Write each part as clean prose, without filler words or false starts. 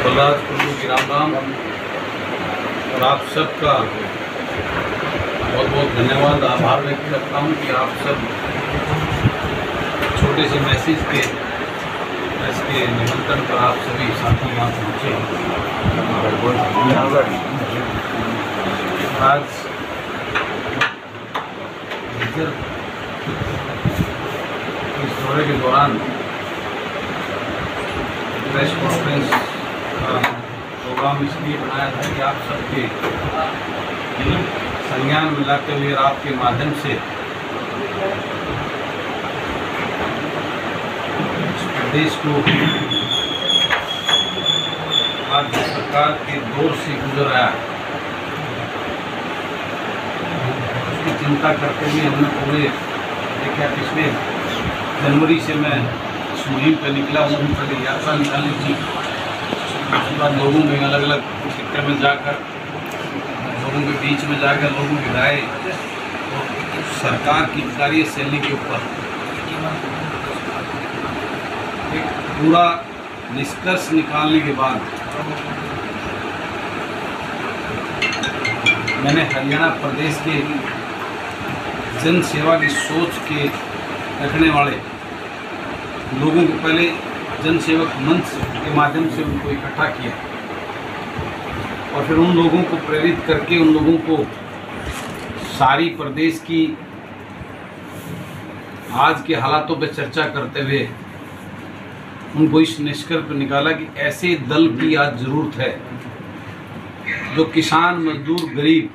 बलराज प्रभु की राम राम। और आप सबका बहुत बहुत धन्यवाद, आभार व्यक्त करता हूँ कि आप सब छोटे से मैसेज के इसके निमंत्रण पर आप सभी साथी यहाँ पहुँचे। आज इस दौरे के दौरान प्रेस कॉन्फ्रेंस का प्रोग्राम इसलिए बनाया था कि आप सबके संज्ञान में लाते हुए आपके माध्यम से देश को आज सरकार के दौर से गुजर रहा है उसकी चिंता करते हुए हमने पूरे देखा। पिछले जनवरी से मैं इस मुहिम पर निकला हूँ, पहले यात्रा निकाली थी। उसके बाद लोगों में अलग अलग सेक्टर में जाकर लोगों के बीच में जाकर लोगों की राय और सरकार की कार्यशैली के ऊपर एक पूरा निष्कर्ष निकालने के बाद मैंने हरियाणा प्रदेश के जन सेवा की सोच के रखने वाले लोगों को पहले जन सेवक मंच के माध्यम से उनको इकट्ठा किया और फिर उन लोगों को प्रेरित करके उन लोगों को सारी प्रदेश की आज के हालातों पर चर्चा करते हुए उनको इस निष्कर्ष पर निकाला कि ऐसे दल की आज जरूरत है जो किसान, मजदूर, गरीब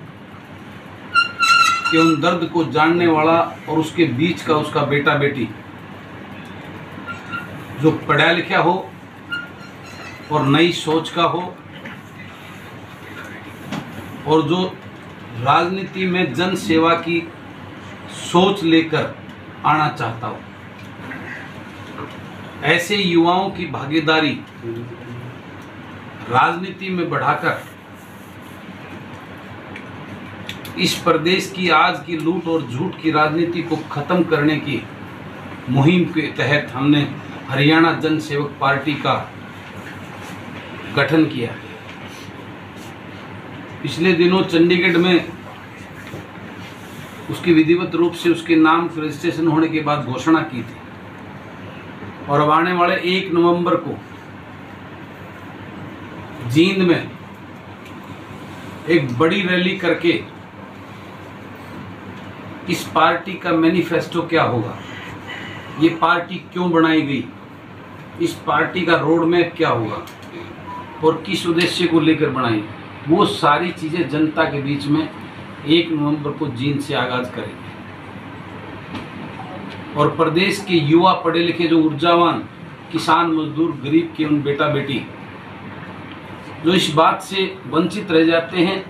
के उन दर्द को जानने वाला और उसके बीच का उसका बेटा बेटी जो पढ़ा लिखा हो और नई सोच का हो और जो राजनीति में जन सेवा की सोच लेकर आना चाहता हो। ऐसे युवाओं की भागीदारी राजनीति में बढ़ाकर इस प्रदेश की आज की लूट और झूठ की राजनीति को खत्म करने की मुहिम के तहत हमने हरियाणा जन सेवक पार्टी का गठन किया। पिछले दिनों चंडीगढ़ में उसकी विधिवत रूप से उसके नाम रजिस्ट्रेशन होने के बाद घोषणा की थी और अब आने वाले 1 नवंबर को जींद में एक बड़ी रैली करके इस पार्टी का मैनिफेस्टो क्या होगा, ये पार्टी क्यों बनाई गई, इस पार्टी का रोड मैप क्या होगा और किस उद्देश्य को लेकर बनाई, वो सारी चीज़ें जनता के बीच में 1 नवंबर को जींद से आगाज करेंगे। और प्रदेश के युवा पढ़े लिखे जो ऊर्जावान किसान, मजदूर, गरीब के उन बेटा बेटी जो इस बात से वंचित रह जाते हैं,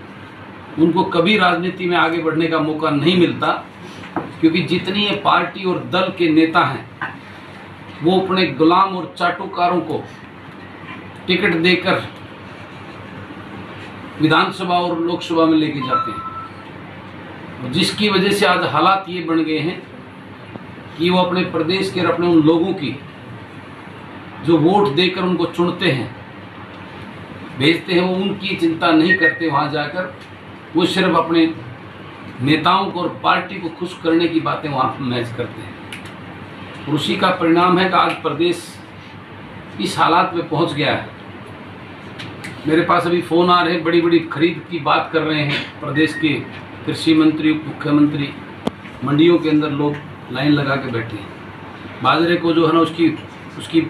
उनको कभी राजनीति में आगे बढ़ने का मौका नहीं मिलता, क्योंकि जितनी ये पार्टी और दल के नेता हैं वो अपने गुलाम और चाटुकारों को टिकट देकर विधानसभा और लोकसभा में लेके जाते हैं, जिसकी वजह से आज हालात ये बन गए हैं कि वो अपने प्रदेश के और अपने उन लोगों की जो वोट देकर उनको चुनते हैं, भेजते हैं, वो उनकी चिंता नहीं करते। वहाँ जाकर वो सिर्फ अपने नेताओं को और पार्टी को खुश करने की बातें वहाँ मैच करते हैं और उसी का परिणाम है कि आज प्रदेश इस हालात में पहुँच गया है। मेरे पास अभी फ़ोन आ रहे हैं, बड़ी बड़ी खरीद की बात कर रहे हैं प्रदेश के कृषि मंत्री, मुख्यमंत्री, मंडियों के अंदर लोग लाइन लगा के बैठे हैं। बाजरे को जो है ना उसकी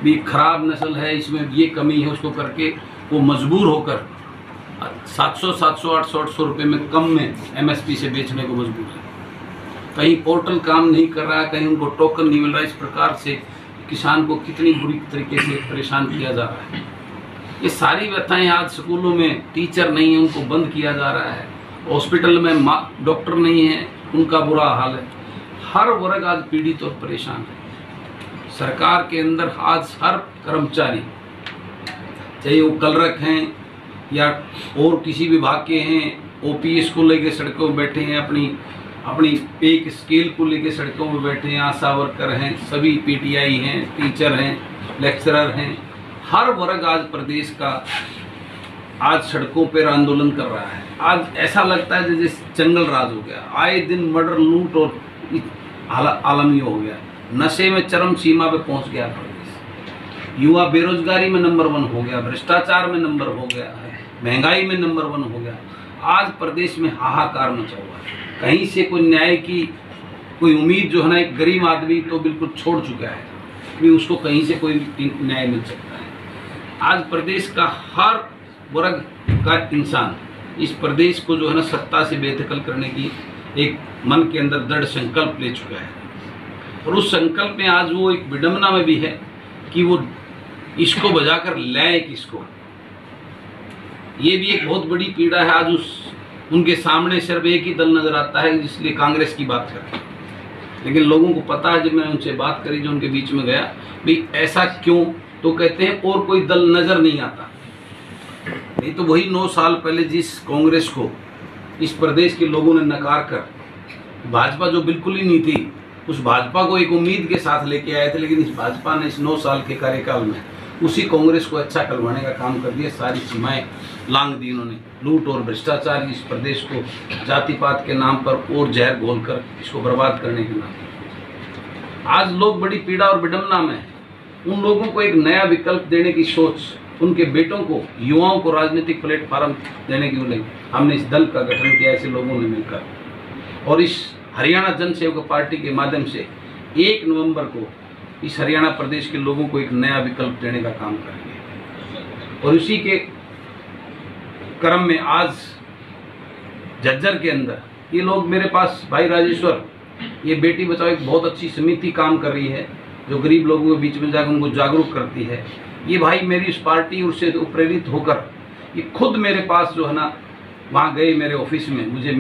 भी खराब नस्ल है, इसमें ये कमी है, उसको करके वो मजबूर होकर 700, 800 रुपये में कम में MSP से बेचने को मजबूर है। कहीं पोर्टल काम नहीं कर रहा है, कहीं उनको टोकन नहीं मिल रहा है। इस प्रकार से किसान को कितनी बुरी तरीके से परेशान किया जा रहा है। ये सारी व्यथाएं आज स्कूलों में टीचर नहीं है, उनको बंद किया जा रहा है। हॉस्पिटल में डॉक्टर नहीं है, उनका बुरा हाल है। हर वर्ग आज पीड़ित और परेशान है। सरकार के अंदर आज हर कर्मचारी, चाहे वो कलरक हैं या और किसी विभाग के हैं, OPS को लेकर सड़कों पर बैठे हैं, अपनी पे स्केल को लेकर सड़कों पर बैठे हैं, आशा वर्कर हैं, सभी PTI हैं, टीचर हैं, लेक्चरर हैं, हर वर्ग आज प्रदेश का आज सड़कों पर आंदोलन कर रहा है। आज ऐसा लगता है जैसे जंगल राज हो गया, आए दिन मर्डर, लूट और आलमी हो गया, नशे में चरम सीमा पे पहुंच गया प्रदेश, युवा बेरोजगारी में नंबर 1 हो गया, भ्रष्टाचार में नंबर हो गया है, महंगाई में नंबर 1 हो गया। आज प्रदेश में हाहाकार मचा हुआ है, कहीं से कोई न्याय की कोई उम्मीद जो है ना, एक गरीब आदमी तो बिल्कुल छोड़ चुका है कि उसको कहीं से कोई न्याय मिल सकता है। आज प्रदेश का हर वर्ग का इंसान इस प्रदेश को जो है ना सत्ता से बेदखल करने की एक मन के अंदर दृढ़ संकल्प ले चुका है, और उस संकल्प में आज वो एक विडंबना में भी है कि वो इसको बजाकर लाए किसको। ये भी एक बहुत बड़ी पीड़ा है। आज उनके सामने सिर्फ एक ही दल नजर आता है, इसलिए कांग्रेस की बात करते हैं, लेकिन लोगों को पता है, जब मैंने उनसे बात करी, जो उनके बीच में गया, भाई ऐसा क्यों, तो कहते हैं और कोई दल नजर नहीं आता। नहीं तो वही 9 साल पहले जिस कांग्रेस को इस प्रदेश के लोगों ने नकार कर, भाजपा जो बिल्कुल ही नहीं थी, उस भाजपा को एक उम्मीद के साथ लेके आए थे, लेकिन इस भाजपा ने इस 9 साल के कार्यकाल में उसी कांग्रेस को अच्छा करवाने का काम कर दिया। सारी सीमाएं लांघ दी उन्होंने, लूट और भ्रष्टाचार, इस प्रदेश को जाति पात के नाम पर और जहर घोलकर इसको बर्बाद करने के नाम। आज लोग बड़ी पीड़ा और विडंबना में हैं। उन लोगों को एक नया विकल्प देने की सोच, उनके बेटों को, युवाओं को राजनीतिक प्लेटफॉर्म देने की लिए हमने इस दल का गठन किया, ऐसे लोगों ने मिलकर, और इस हरियाणा जन सेवक पार्टी के माध्यम से 1 नवंबर को इस हरियाणा प्रदेश के लोगों को एक नया विकल्प देने का काम करेंगे। और उसी के क्रम में आज झज्जर के अंदर ये लोग मेरे पास, भाई राजेश्वर, ये बेटी बचाओ एक बहुत अच्छी समिति काम कर रही है, जो गरीब लोगों के बीच में जाकर उनको जागरूक करती है। ये भाई मेरी इस पार्टी उससे प्रेरित होकर ये खुद मेरे पास जो है ना वहाँ गए, मेरे ऑफिस में मुझसे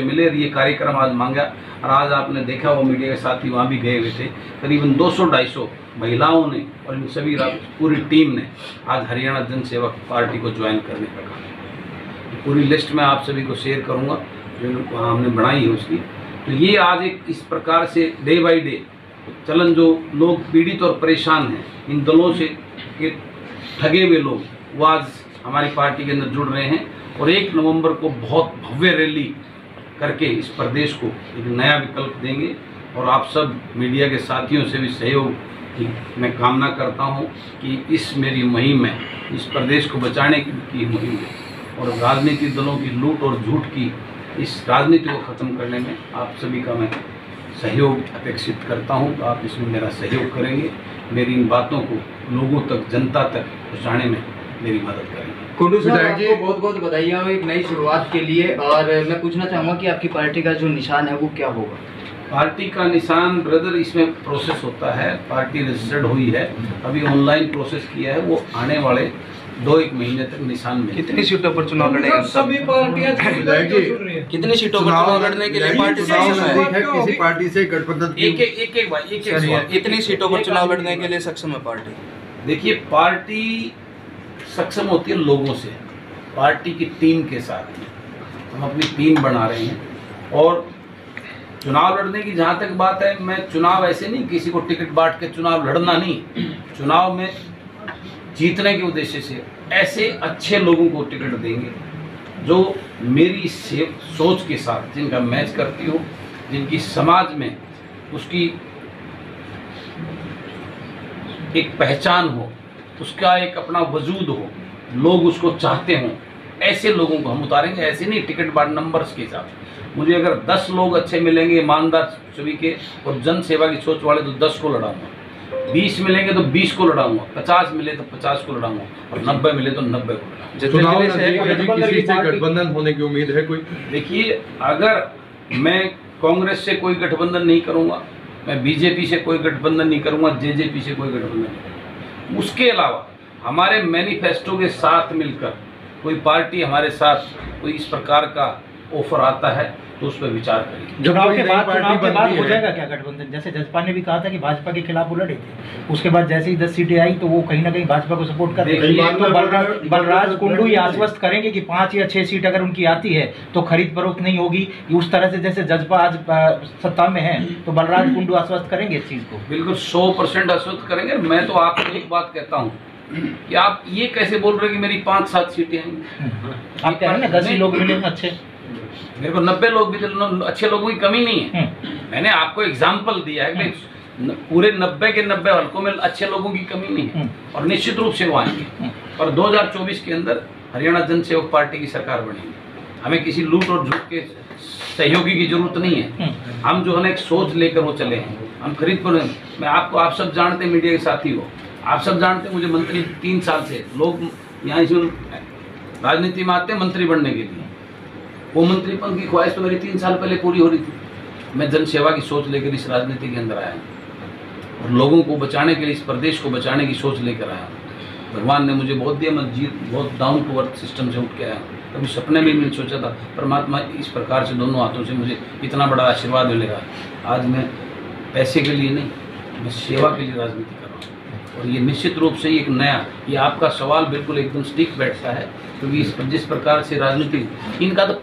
मिले, ये कार्यक्रम आज मांगा, और आज आपने देखा वो मीडिया के साथी वहाँ भी गए हुए थे। करीबन 200-250 महिलाओं ने और इन सभी पूरी टीम ने आज हरियाणा जन सेवक पार्टी को ज्वाइन करने का काम। पूरी लिस्ट मैं आप सभी को शेयर करूँगा जो हमने बनाई है उसकी। तो ये आज एक इस प्रकार से डे बाई डे चलन, जो लोग पीड़ित और परेशान हैं, इन दलों से के ठगे हुए लोग, वो आज हमारी पार्टी के अंदर जुड़ रहे हैं, और 1 नवंबर को बहुत भव्य रैली करके इस प्रदेश को एक नया विकल्प देंगे। और आप सब मीडिया के साथियों से भी सहयोग की मैं कामना करता हूं कि इस मेरी मुहिम में, इस प्रदेश को बचाने की मुहिम में, और राजनीतिक दलों की लूट और झूठ की इस राजनीति को ख़त्म करने में आप सभी का मैं सहयोग अपेक्षित करता हूं। तो आप इसमें मेरा सहयोग करेंगे, मेरी इन बातों को लोगों तक, जनता तक पहुँचाने में मेरी मदद करेंगे। कुंडू साहब, आपको बहुत बहुत बधाइयाँ एक नई शुरुआत के लिए। और मैं पूछना चाहूँगा कि आपकी पार्टी का जो निशान है वो क्या होगा? पार्टी का निशान ब्रदर, इसमें प्रोसेस होता है, पार्टी रजिस्टर्ड हुई है, अभी ऑनलाइन प्रोसेस किया है, वो आने वाले 2-1 महीने तक निशान में। कितनी सीटों पर चुनाव लड़ेंगे? सभी पार्टियां कितनी सीटों पर चुनाव लड़ने के लिए पार्टी सक्षम है? किसी पार्टी से गठबंधन एक कितनी सीटों पर चुनाव लड़ने के लिए सक्षम है पार्टी? देखिए, पार्टी सक्षम होती है लोगों से, पार्टी की टीम के साथ। हम अपनी टीम बना रहे हैं, और चुनाव लड़ने की जहाँ तक बात है, मैं चुनाव ऐसे नहीं किसी को टिकट बांट के चुनाव लड़ना नहीं, चुनाव में जीतने के उद्देश्य से ऐसे अच्छे लोगों को टिकट देंगे जो मेरी सोच के साथ, जिनका मैच करती हो, जिनकी समाज में उसकी एक पहचान हो, उसका एक अपना वजूद हो, लोग उसको चाहते हों, ऐसे लोगों को हम उतारेंगे। ऐसे नहीं टिकट बांट नंबर्स के हिसाब। मुझे अगर 10 लोग अच्छे मिलेंगे, ईमानदार सभी के और जन सेवा की सोच वाले, तो 10 को लड़ाऊंगा। 20 मिलेंगे तो 20 को लड़ाऊंगा, 50 मिले तो 50 को लड़ाऊंगा, और 90 मिले तो 90 को लड़ाऊंगा। किसी से गठबंधन होने की उम्मीद है कोई? देखिए, अगर मैं कांग्रेस से कोई गठबंधन नहीं करूंगा, मैं बीजेपी से कोई गठबंधन नहीं करूंगा, जेजेपी से कोई गठबंधन नहीं करूंगा, उसके अलावा हमारे मैनिफेस्टो के साथ मिलकर कोई पार्टी हमारे साथ कोई इस प्रकार का ऑफर आता है तो उस पर विचार करेंगे। चुनाव के बाद हो जाएगा क्या गठबंधन? जैसे जसपा ने भी कहा था कि भाजपा के खिलाफ वो लड़े थे, उसके बाद जैसे ही 10 सीटें आई तो वो कहीं ना कहीं भाजपा को सपोर्ट कर रहे हैं। तो बलराज कुंडू ये आश्वस्त करेंगे कि 5 या 6 सीट अगर उनकी आती है तो खरीद फरोख्त नहीं होगी, उस तरह से जैसे जसपा आज सत्ता में है, तो बलराज कुंडू आश्वस्त करेंगे इस चीज को? बिल्कुल 100% आश्वस्त करेंगे। मैं तो आपको एक बात कहता हूँ कि आप ये कैसे बोल रहे हैं कि मेरी 5-7 सीटें आएंगी। आप कह रहे हैं ना 10 ही लोग मिले अच्छे, मेरे को 90 लोग भी अच्छे लोगों की कमी नहीं है। मैंने आपको एग्जाम्पल दिया है कि पूरे 90 के 90 हल्कों में अच्छे लोगों की कमी नहीं है, और निश्चित रूप से वो आएंगे। और 2024 के अंदर हरियाणा जन सेवक पार्टी की सरकार बनेगी। हमें किसी लूट और झूठ के सहयोगी की जरूरत नहीं है। हम जो है एक सोच लेकर वो चले हैं, हम खरीद पर। मैं आपको, आप सब जानते हैं, मीडिया के साथी हो, आप सब जानते हैं मुझे मंत्री 3 साल से लोग यहाँ इसमें राजनीति में आते हैं मंत्री बनने के लिए। वो मंत्री पद की ख्वाहिश तो मेरी 3 साल पहले पूरी हो रही थी। मैं जन सेवा की सोच लेकर इस राजनीति के अंदर आया हूँ और लोगों को बचाने के लिए, इस प्रदेश को बचाने की सोच लेकर आया हूँ। भगवान ने मुझे बहुत दिया, मैं बहुत डाउन टू अर्थ सिस्टम से उठ के आया हूँ। कभी सपने में नहीं सोचा था परमात्मा इस प्रकार से दोनों हाथों से मुझे इतना बड़ा आशीर्वाद मिलेगा। आज मैं पैसे के लिए नहीं, मैं सेवा के लिए राजनीति कर रहा हूँ। और ये निश्चित रूप से एक नया, ये आपका सवाल बिल्कुल एकदम स्टिक बैठता है, क्योंकि जिस प्रकार से राजनीति, इनका तो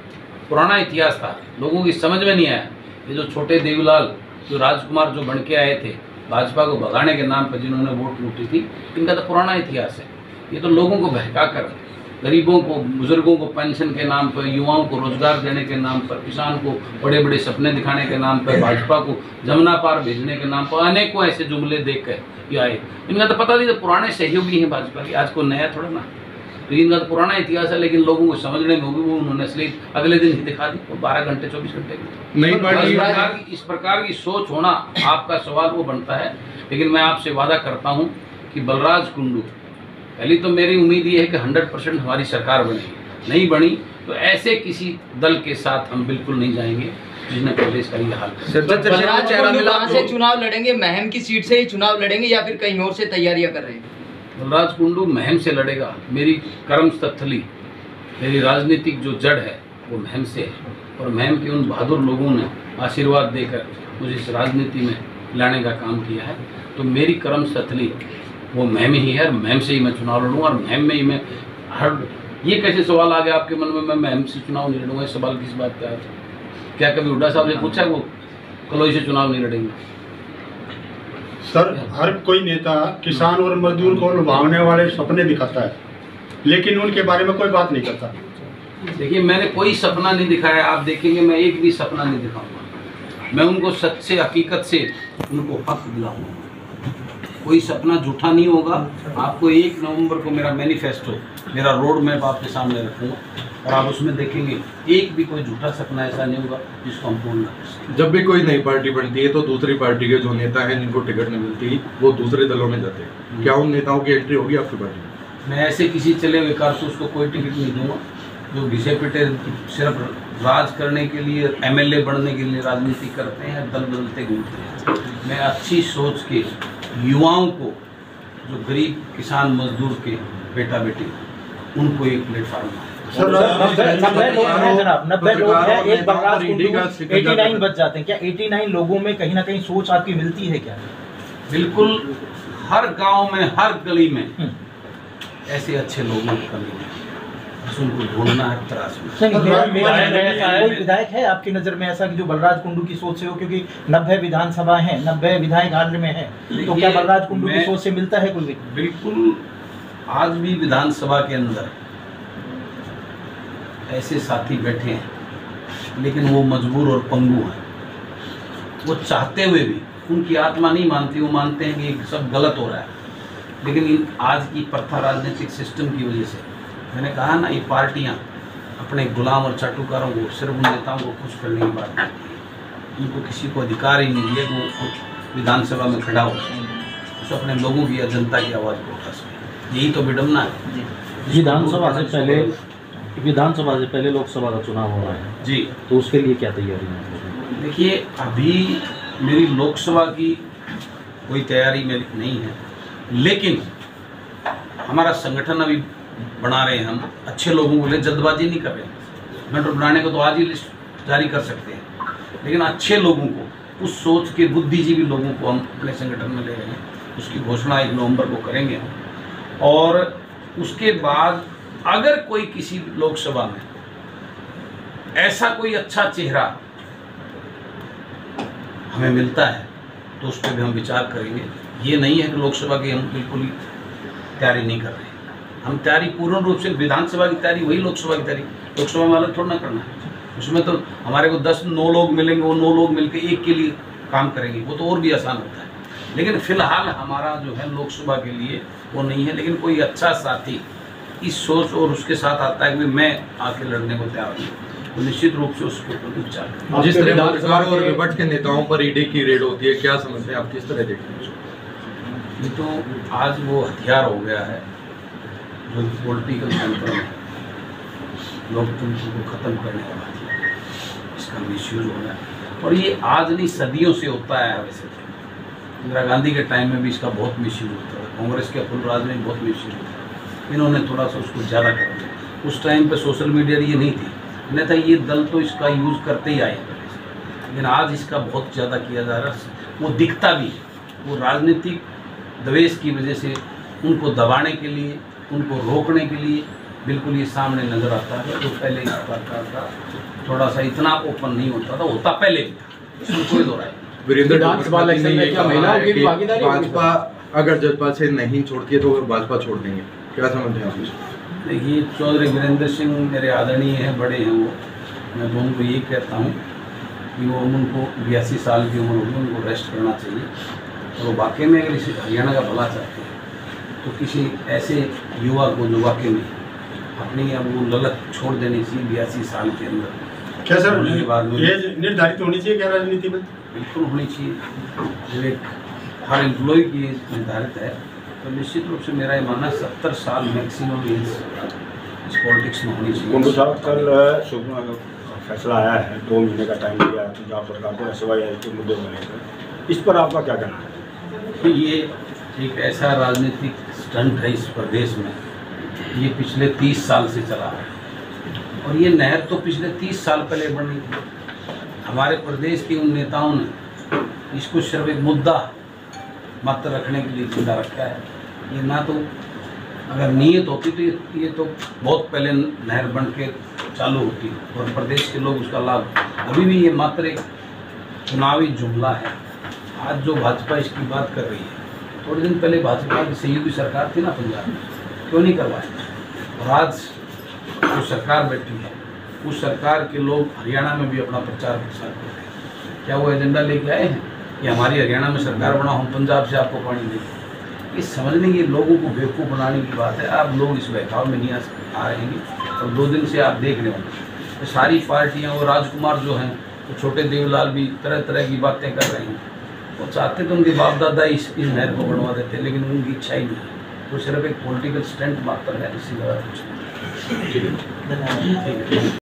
पुराना इतिहास था, लोगों की समझ में नहीं आया। ये जो छोटे देवीलाल, जो राजकुमार जो बन के आए थे भाजपा को भगाने के नाम पर, जिन्होंने वोट लूटी थी, इनका तो पुराना इतिहास है। ये तो लोगों को बहका कर, गरीबों को, बुजुर्गों को पेंशन के नाम पर, युवाओं को रोजगार देने के नाम पर, किसान को बड़े बड़े सपने दिखाने के नाम पर, भाजपा को जमुना पार भेजने के नाम पर अनेकों ऐसे जुमले देख कर ये आए। इनका तो पता नहीं, तो पुराने सहयोगी हैं भाजपा के, आज को नया थोड़ा ना। तो इनका तो पुराना इतिहास है, लेकिन लोगों को समझने में होगी, वो उन्होंने इसलिए अगले दिन ही दिखा दी, 12 घंटे 24 घंटे की। नई पार्टी इस प्रकार की सोच होना, आपका सवाल वो बनता है। लेकिन मैं आपसे वादा करता हूँ कि बलराज कुंडू, पहली तो मेरी उम्मीद ये है कि 100% हमारी सरकार बनेगी। नहीं बनी तो ऐसे किसी दल के साथ हम बिल्कुल नहीं जाएंगे जिसने प्रदेश का ये हाल कर। बलराज कुंडू कहाँ से चुनाव लड़ेंगे? महम की सीट से ही चुनाव लड़ेंगे या फिर कहीं और से तैयारियां कर रहे हैं? बलराज कुंडू महम से लड़ेगा। मेरी कर्मस्थली, मेरी राजनीतिक जो जड़ है वो महम से है, और महम के उन बहादुर लोगों ने आशीर्वाद देकर मुझे इस राजनीति में लाने का काम किया है। तो मेरी कर्मस्थली वो महम ही है, और महम से ही मैं चुनाव लड़ूंगा। और महम में ही मैं ये कैसे सवाल आ गया आपके मन में, मैं महम से चुनाव नहीं लड़ूंगा? सवाल किस बात का है? क्या कभी हुड्डा साहब ने पूछा वो कलोई से चुनाव नहीं लड़ेंगे? सर, हर कोई नेता किसान और मजदूर को लुभावने वाले सपने दिखाता है, लेकिन उनके बारे में कोई बात नहीं करता। देखिए, मैंने कोई सपना नहीं दिखाया। आप देखेंगे मैं एक भी सपना नहीं दिखाऊंगा। मैं उनको सच से, हकीकत से उनको हक दिलाऊंगा। कोई सपना झूठा नहीं होगा। आपको 1 नवंबर को मेरा मैनिफेस्टो, मेरा रोड मैप आपके सामने रखूंगा, और आप उसमें देखेंगे एक भी कोई झूठा सपना ऐसा नहीं होगा जिसको हम पूर्ण ना कर सकें। जब भी कोई नई पार्टी बनती है तो दूसरी पार्टी के जो नेता हैं जिनको टिकट नहीं मिलती वो दूसरे दलों में जाते हैं। क्या उन नेताओं की एंट्री होगी आपकी पार्टी में? मैं ऐसे किसी चले हुए कारतूस को कोई टिकट नहीं दूंगा जो घिसे पिटे सिर्फ राज करने के लिए, MLA बनने के लिए राजनीति करते हैं, दल बदलते घूमते हैं। मैं अच्छी सोच के युवाओं को, जो गरीब किसान मजदूर के बेटा बेटी, उनको एक प्लेटफार्म है। 90 लोग हैं जनाब, 90 लोग हैं, एक बलराज कुंडू 89 बच जाते हैं। क्या 89 लोगों में कहीं ना कहीं सोच आपकी मिलती है क्या? बिल्कुल, हर गांव में, हर गली में ऐसे अच्छे लोगों की कमी है, बस उनको ढूंढना है, तराश में। कोई विधायक है आपकी नज़र में ऐसा कि जो बलराज कुंडू की सोच से हो? क्योंकि 90 विधानसभा हैं, 90 विधायक आंध्र में हैं, तो क्या बलराज कुंडू की सोच से मिलता है कोई? बिल्कुल, आज भी विधानसभा के अंदर ऐसे साथी बैठे हैं, लेकिन वो मजबूर और पंगु हैं। वो चाहते हुए भी, उनकी आत्मा नहीं मानती, वो मानते हैं कि सब गलत हो रहा है। लेकिन आज की प्रथा राजनीतिक सिस्टम की वजह से, मैंने कहा ना, ये पार्टियां अपने गुलाम और चाटुकारों को, सिर्फ उन नेताओं को खुश करने की बात करती है। उनको किसी को अधिकार ही नहीं दिया कि वो विधानसभा में खड़ा हो सके, अपने लोगों की या जनता की आवाज़ को उठा सके। यही तो विडम्बना है। विधानसभा से पहले लोकसभा का चुनाव हो रहा है जी, तो उसके लिए क्या तैयारी है? देखिए, अभी मेरी लोकसभा की कोई तैयारी मेरी नहीं है, लेकिन हमारा संगठन अभी बना रहे हैं। हम अच्छे लोगों को ले, जल्दबाजी नहीं कर रहे हैं। मेट्रो बनाने को तो आज ही लिस्ट जारी कर सकते हैं, लेकिन अच्छे लोगों को, उस सोच के बुद्धिजीवी लोगों को हम अपने संगठन में ले रहे हैं। उसकी घोषणा 1 नवंबर को करेंगे। और उसके बाद अगर कोई किसी लोकसभा में ऐसा कोई अच्छा चेहरा हमें मिलता है तो उस पर भी हम विचार करेंगे। ये नहीं है कि लोकसभा के हम बिल्कुल ही तैयारी नहीं कर रहे हैं। हम तैयारी पूर्ण रूप से विधानसभा की तैयारी वही लोकसभा की तैयारी, लोकसभा में अलग थोड़ा ना करना है। उसमें तो हमारे को 9 लोग मिलेंगे, वो 9 लोग मिलकर एक के लिए काम करेंगे, वो तो और भी आसान होता है। लेकिन फिलहाल हमारा जो है लोकसभा के लिए वो नहीं है। लेकिन कोई अच्छा साथी इस सोच और उसके साथ आता है कि मैं आके लड़ने को तैयार हूँ, तो निश्चित रूप से उसके ऊपर विचार करें। जिस तरह भाजपा और विपक्ष के नेताओं पर ईडी की रेड होती है, क्या समझते हैं आप, किस तरह देखते हैं? ये तो आज वो हथियार हो गया है जो पॉलिटिकल तंत्र में लोकतंत्र को खत्म करने का हथियार, इसका मिसयूज हो रहा है। और ये आज नहीं सदियों से होता है। वैसे तो इंदिरा गांधी के टाइम में भी इसका बहुत मिसयूज होता था, कांग्रेस के अब्दुल राज में बहुत मिसयूज होता था। इन्होंने थोड़ा सा उसको ज़्यादा कर दिया। उस टाइम पे सोशल मीडिया ये नहीं थी, नहीं था, ये दल तो इसका यूज़ करते ही आए पहले से। लेकिन आज इसका बहुत ज़्यादा किया जा रहा है, वो दिखता भी है। वो राजनीतिक द्वेष की वजह से उनको दबाने के लिए, उनको रोकने के लिए बिल्कुल ये सामने नज़र आता है। तो पहले इस प्रकार का थोड़ा सा इतना ओपन नहीं होता था, होता पहले भी था, इसमें कोई दो राय। वीरेंद्र भाजपा अगर जजपा से नहीं छोड़ती है तो वो भाजपा छोड़ देंगे, क्या समझते हैं आप? देखिए, चौधरी वीरेंद्र सिंह मेरे आदरणीय हैं, बड़े हैं वो। मैं तो उनको यही कहता हूँ कि वो उनको 82 साल की उम्र होगी, उनको रेस्ट करना चाहिए। और वो वाकई में अगर इसे हरियाणा का भला चाहते हैं तो किसी ऐसे युवा को जो वाकई में अपनी अब वो ललक छोड़ देनी चाहिए 82 साल के अंदर। क्या सर ये निर्धारित होनी चाहिए क्या राजनीति में? बिल्कुल होनी चाहिए। जो एक हर एम्प्लॉय की एज निर्धारित है, तो निश्चित रूप से मेरा ये मानना 70 साल मैक्सिमम एज इस पॉलिटिक्स में होनी चाहिए। कुंडू साहब, कल सुबह फैसला आया है, 2 महीने का टाइम दिया है पंजाब सरकार को SYI के मुद्दे को लेकर, इस पर आपका क्या कहना है? कि ये एक ऐसा राजनीतिक स्टंट है इस प्रदेश में, ये पिछले 30 साल से चला है। और ये नहर तो पिछले 30 साल पहले बनी थी। हमारे प्रदेश के उन नेताओं ने इसको सिर्फ एक मुद्दा मात्र रखने के लिए जिंदा रखा है। ये ना तो अगर नीयत होती तो ये तो बहुत पहले नहर बन के चालू होती और प्रदेश के लोग उसका लाभ। अभी भी ये मात्र एक चुनावी जुमला है। आज जो भाजपा इसकी बात कर रही है, थोड़े दिन पहले भाजपा की सहयोगी सरकार थी ना पंजाब में, क्यों नहीं करवाई? और आज जो सरकार बैठी है, उस सरकार के लोग हरियाणा में भी अपना प्रचार प्रसार कर रहे हैं। क्या वो एजेंडा लेके आए हैं कि हमारी हरियाणा में सरकार बनाओ, हम पंजाब से आपको पानी देंगे? ये समझने की, लोगों को बेवकूफ़ बनाने की बात है। आप लोग इस बहकाव में नहीं आ रहे हैं। और 2 दिन से आप देख रहे होंगे तो सारी पार्टियाँ, और राजकुमार जो हैं, तो छोटे देवलाल भी तरह तरह की बातें कर रहे हैं। वो चाहते तो उनके बाप दादा इस नहर को बनवा देते, लेकिन उनकी इच्छा ही नहीं है। वो सिर्फ एक पॉलिटिकल स्टंट मात्र है, इसी तरह कुछ नहीं। धन्यवाद।